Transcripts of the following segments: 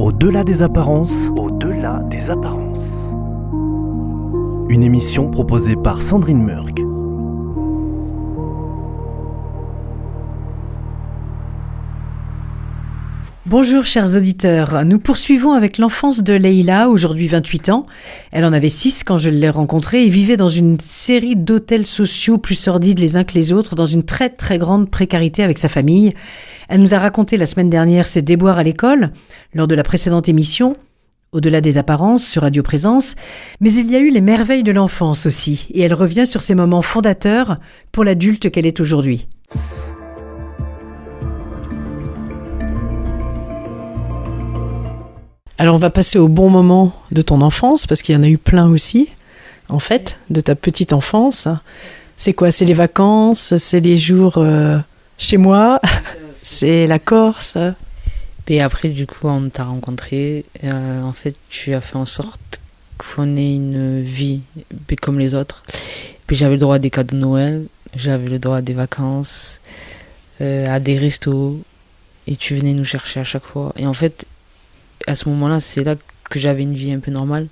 Au-delà des apparences. Au-delà des apparences. Une émission proposée par Sandrine Murk. Bonjour chers auditeurs, nous poursuivons avec l'enfance de Leïla, aujourd'hui 28 ans. Elle en avait 6 quand je l'ai rencontrée et vivait dans une série d'hôtels sociaux plus sordides les uns que les autres, dans une très très grande précarité avec sa famille. Elle nous a raconté la semaine dernière ses déboires à l'école, lors de la précédente émission, Au-delà des apparences, sur Radio Présence. Mais il y a eu les merveilles de l'enfance aussi, et elle revient sur ces moments fondateurs pour l'adulte qu'elle est aujourd'hui. Alors on va passer au bon moment de ton enfance, parce qu'il y en a eu plein aussi, en fait, de ta petite enfance. C'est quoi? C'est les vacances? C'est les jours chez moi? C'est la Corse? Et après, du coup, on t'a rencontré. En fait, tu as fait en sorte qu'on ait une vie comme les autres. Puis j'avais le droit à des cadeaux de Noël, j'avais le droit à des vacances, à des restos. Et tu venais nous chercher à chaque fois. Et en fait, à ce moment-là, c'est là que j'avais une vie un peu normale,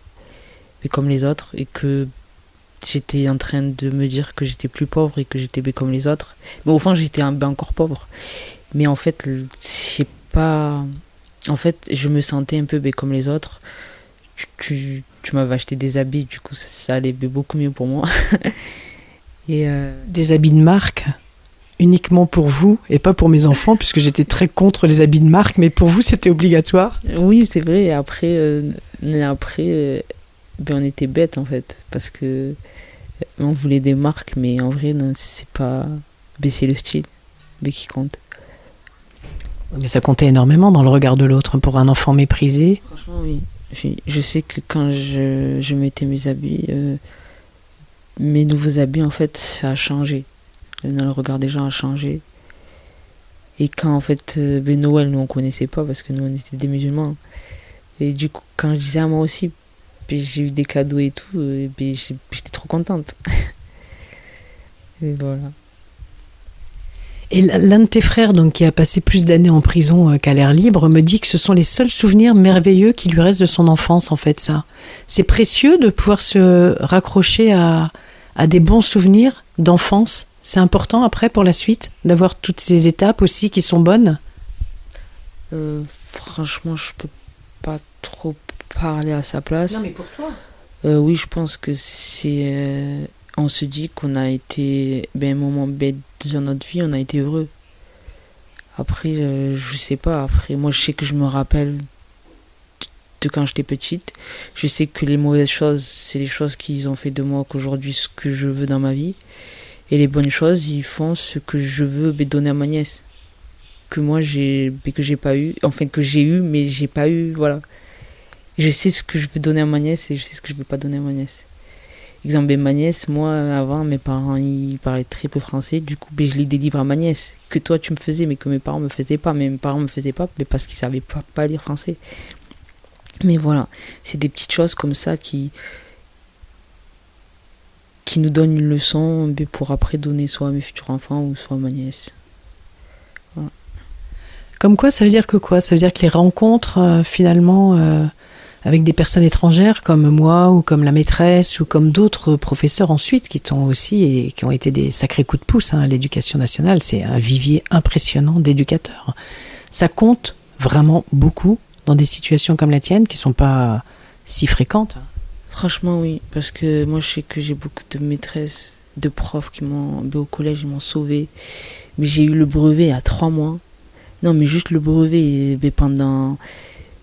mais comme les autres, et que j'étais en train de me dire que j'étais plus pauvre et que j'étais comme les autres. Mais au fond, j'étais encore pauvre. Mais en fait, c'est pas... En fait, je me sentais un peu comme les autres. Tu m'avais acheté des habits, du coup, ça allait beaucoup mieux pour moi. Et Des habits de marque uniquement pour vous et pas pour mes enfants, puisque j'étais très contre les habits de marque, mais pour vous, c'était obligatoire. Oui, c'est vrai. Et après, on était bêtes, en fait, parce que on voulait des marques, mais en vrai, non, c'est pas... c'est le style qui compte. Mais ça comptait énormément dans le regard de l'autre pour un enfant méprisé. Franchement, oui. Je sais que quand je mettais mes habits, mes nouveaux habits, en fait, ça a changé. Le regard des gens a changé. Et quand, en fait, Noël, nous, on connaissait pas parce que nous, on était des musulmans. Et du coup, quand je disais à moi aussi, puis j'ai eu des cadeaux et tout, et puis j'étais trop contente. Et voilà. Et l'un de tes frères, donc, qui a passé plus d'années en prison qu'à l'air libre, me dit que ce sont les seuls souvenirs merveilleux qui lui restent de son enfance, en fait, ça. C'est précieux de pouvoir se raccrocher à des bons souvenirs d'enfance. C'est important, après, pour la suite, d'avoir toutes ces étapes aussi qui sont bonnes. Franchement, je peux pas trop parler à sa place. Non, mais pour toi. Oui, je pense que c'est... on se dit qu'on a été un moment bête dans notre vie, on a été heureux. Après, je sais pas. Après, moi, je sais que je me rappelle de quand j'étais petite. Je sais que les mauvaises choses, c'est les choses qu'ils ont fait de moi qu'aujourd'hui, ce que je veux dans ma vie. Et les bonnes choses, ils font ce que je veux donner à ma nièce. Que moi, que j'ai pas eu. Enfin, que j'ai eu, mais j'ai pas eu, voilà. Je sais ce que je veux donner à ma nièce et je sais ce que je veux pas donner à ma nièce. Exemple, ma nièce, moi, avant, mes parents, ils parlaient très peu français. Du coup, je les délivre à ma nièce. Que toi, tu me faisais, mais que mes parents me faisaient pas. Mais mes parents me faisaient pas, mais parce qu'ils savaient pas lire français. Mais voilà, c'est des petites choses comme ça qui nous donnent une leçon pour après donner soit à mes futurs enfants ou soit à ma nièce. Voilà. Comme quoi, ça veut dire que quoi? Ça veut dire que les rencontres, finalement... avec des personnes étrangères comme moi ou comme la maîtresse ou comme d'autres professeurs ensuite qui t'ont aussi et qui ont été des sacrés coups de pouce à l'éducation nationale. C'est un vivier impressionnant d'éducateurs. Ça compte vraiment beaucoup dans des situations comme la tienne qui ne sont pas si fréquentes. Franchement, oui, parce que moi je sais que j'ai beaucoup de maîtresses, de profs qui m'ont, au collège, ils m'ont sauvé. Mais j'ai eu le brevet à 3 mois. Non, mais juste le brevet pendant...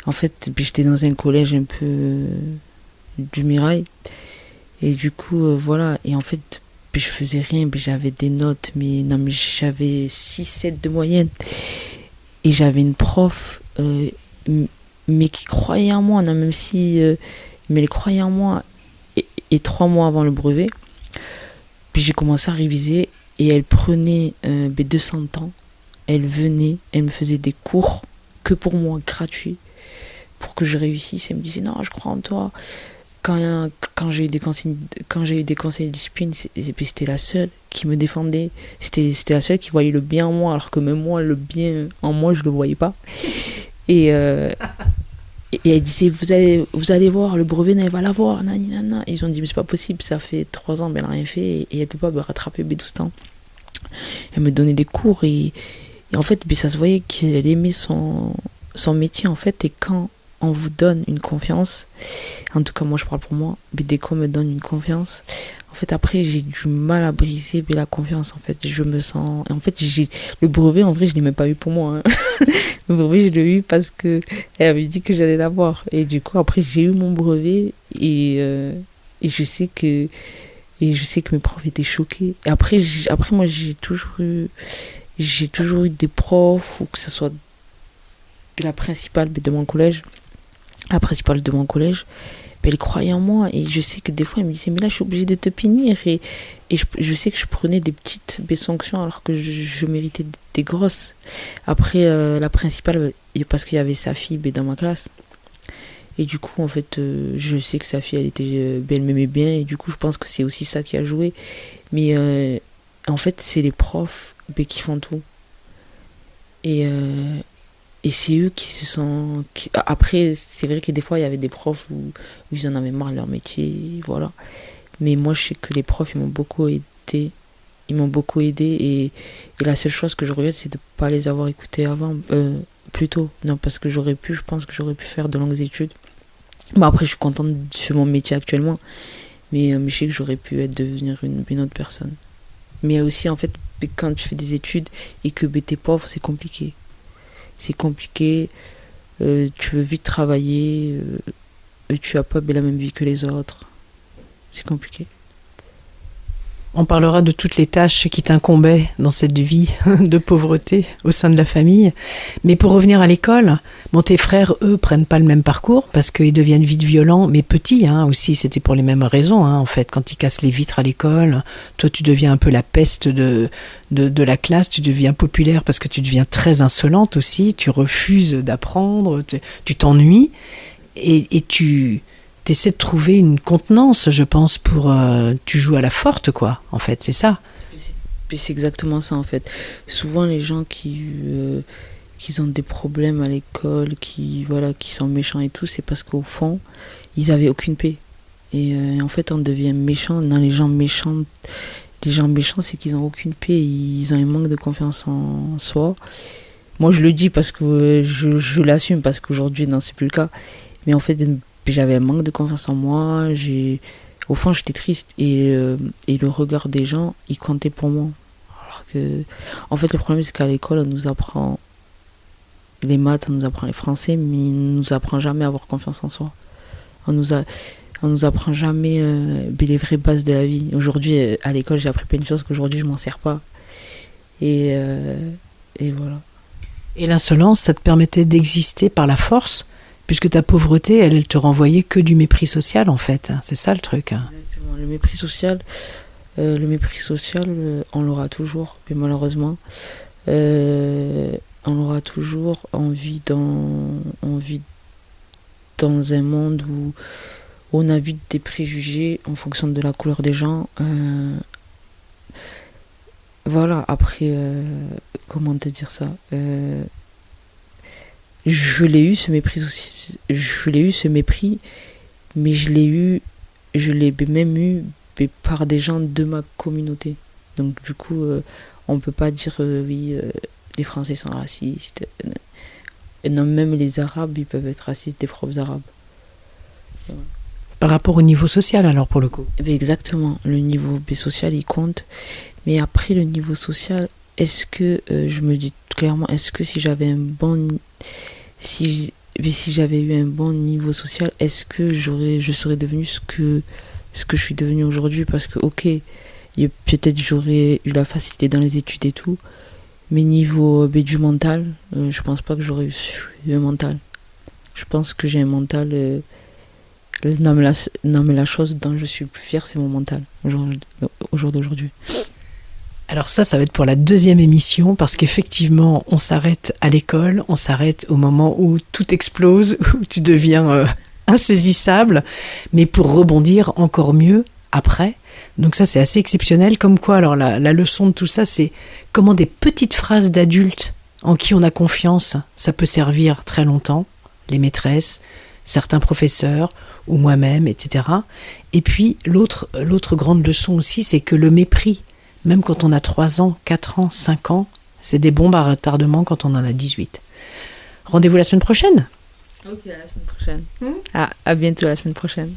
En fait, j'étais dans un collège un peu du Mirail. Et du coup, voilà. Et en fait, je faisais rien. J'avais des notes. Mais j'avais 6-7 de moyenne. Et j'avais une prof, mais qui croyait en moi. Non, même si... mais elle croyait en moi. Et 3 mois avant le brevet, puis j'ai commencé à réviser. Et elle prenait 200 ans. Elle venait. Elle me faisait des cours que pour moi, gratuits. Pour que je réussisse, elle me disait non, je crois en toi. Quand j'ai eu des conseils de discipline, c'était la seule qui me défendait. C'était la seule qui voyait le bien en moi, alors que même moi, le bien en moi, je le voyais pas. Et Et elle disait, vous allez voir, le brevet, elle va l'avoir. Nanana. Et ils ont dit, mais c'est pas possible, ça fait 3 ans, mais elle n'a rien fait et elle peut pas me rattraper tout ce temps. Elle me donnait des cours et en fait, ça se voyait qu'elle aimait son métier en fait. Et quand on vous donne une confiance, en tout cas moi je parle pour moi, mais dès qu'on me donne une confiance, en fait après j'ai du mal à briser la confiance en fait. Je me sens, en fait le brevet en vrai je l'ai même pas eu pour moi. Le brevet je l'ai eu parce que elle avait dit que j'allais l'avoir et du coup après j'ai eu mon brevet et je sais que mes profs étaient choqués. Et après moi j'ai toujours eu des profs, ou que ce soit la principale de mon collège, elle croyait en moi. Et je sais que des fois, elle me disait, mais là, je suis obligée de te punir. Et je sais que je prenais des petites sanctions alors que je méritais des grosses. Après, la principale, parce qu'il y avait sa fille dans ma classe. Et du coup, en fait, je sais que sa fille, elle m'aimait bien. Et du coup, je pense que c'est aussi ça qui a joué. Mais en fait, c'est les profs qui font tout. Et c'est eux qui se sont... Après, c'est vrai que des fois, il y avait des profs où ils en avaient marre de leur métier, voilà. Mais moi, je sais que les profs, ils m'ont beaucoup aidé. Et la seule chose que je regrette, c'est de ne pas les avoir écoutés avant, plus tôt. Non, parce que je pense que j'aurais pu faire de longues études. Bon, après, je suis contente de mon métier actuellement. Mais je sais que j'aurais pu devenir une autre personne. Mais aussi, en fait, quand tu fais des études et que t'es pauvre, c'est compliqué. C'est compliqué, tu veux vite travailler, tu n'as pas la même vie que les autres. C'est compliqué. On parlera de toutes les tâches qui t'incombaient dans cette vie de pauvreté au sein de la famille. Mais pour revenir à l'école, tes frères, eux, prennent pas le même parcours parce qu'ils deviennent vite violents, mais petits aussi. C'était pour les mêmes raisons, en fait. Quand ils cassent les vitres à l'école, toi, tu deviens un peu la peste de la classe. Tu deviens populaire parce que tu deviens très insolente aussi. Tu refuses d'apprendre, tu t'ennuies et tu... T'essaies de trouver une contenance, je pense, pour... tu joues à la forte, quoi, en fait, c'est ça. C'est exactement ça, en fait. Souvent, les gens qui ont des problèmes à l'école, qui sont méchants et tout, c'est parce qu'au fond, ils avaient aucune paix. Et en fait, on devient méchant. Non, les gens méchants, c'est qu'ils n'ont aucune paix. Ils ont un manque de confiance en soi. Moi, je le dis parce que je l'assume, parce qu'aujourd'hui, non, c'est plus le cas. Mais en fait... J'avais un manque de confiance en moi, au fond j'étais triste et le regard des gens, il comptait pour moi. Alors que, en fait le problème c'est qu'à l'école on nous apprend les maths, on nous apprend les français, mais on nous apprend jamais à avoir confiance en soi. On nous apprend jamais les vraies bases de la vie. Aujourd'hui à l'école j'ai appris plein de choses qu'aujourd'hui je m'en sers pas. Et voilà. Et l'insolence, ça te permettait d'exister par la force? Puisque ta pauvreté, elle te renvoyait que du mépris social, en fait. C'est ça, le truc. Exactement. Le mépris social, on l'aura toujours. Mais malheureusement, on l'aura toujours. On vit dans un monde où on a vite des préjugés en fonction de la couleur des gens. Voilà, après, comment te dire ça je l'ai eu ce mépris aussi, mais je l'ai même eu par des gens de ma communauté. Donc du coup, on peut pas dire oui, les Français sont racistes. Et non, même les Arabes, ils peuvent être racistes, des propres Arabes. Voilà. Par rapport au niveau social, alors, pour le coup. Exactement, le niveau social, il compte. Mais après, le niveau social, est-ce que, je me dis clairement, est-ce que si j'avais j'avais eu un bon niveau social, est-ce que je serais devenue ce que je suis devenue aujourd'hui? Parce que, ok, peut-être j'aurais eu la facilité dans les études et tout, mais niveau du mental, je pense pas que j'aurais eu un mental. Je pense que j'ai un mental... non, mais la chose dont je suis le plus fière, c'est mon mental, au jour d'aujourd'hui. Alors ça va être pour la deuxième émission, parce qu'effectivement, on s'arrête à l'école, on s'arrête au moment où tout explose, où tu deviens insaisissable, mais pour rebondir encore mieux après. Donc ça, c'est assez exceptionnel. Comme quoi, alors la leçon de tout ça, c'est comment des petites phrases d'adultes en qui on a confiance, ça peut servir très longtemps. les maîtresses, certains professeurs ou moi-même, etc. Et puis l'autre grande leçon aussi, c'est que le mépris, même quand on a 3 ans, 4 ans, 5 ans, c'est des bombes à retardement quand on en a 18. Rendez-vous la semaine prochaine. Ok, la semaine prochaine. À bientôt la semaine prochaine.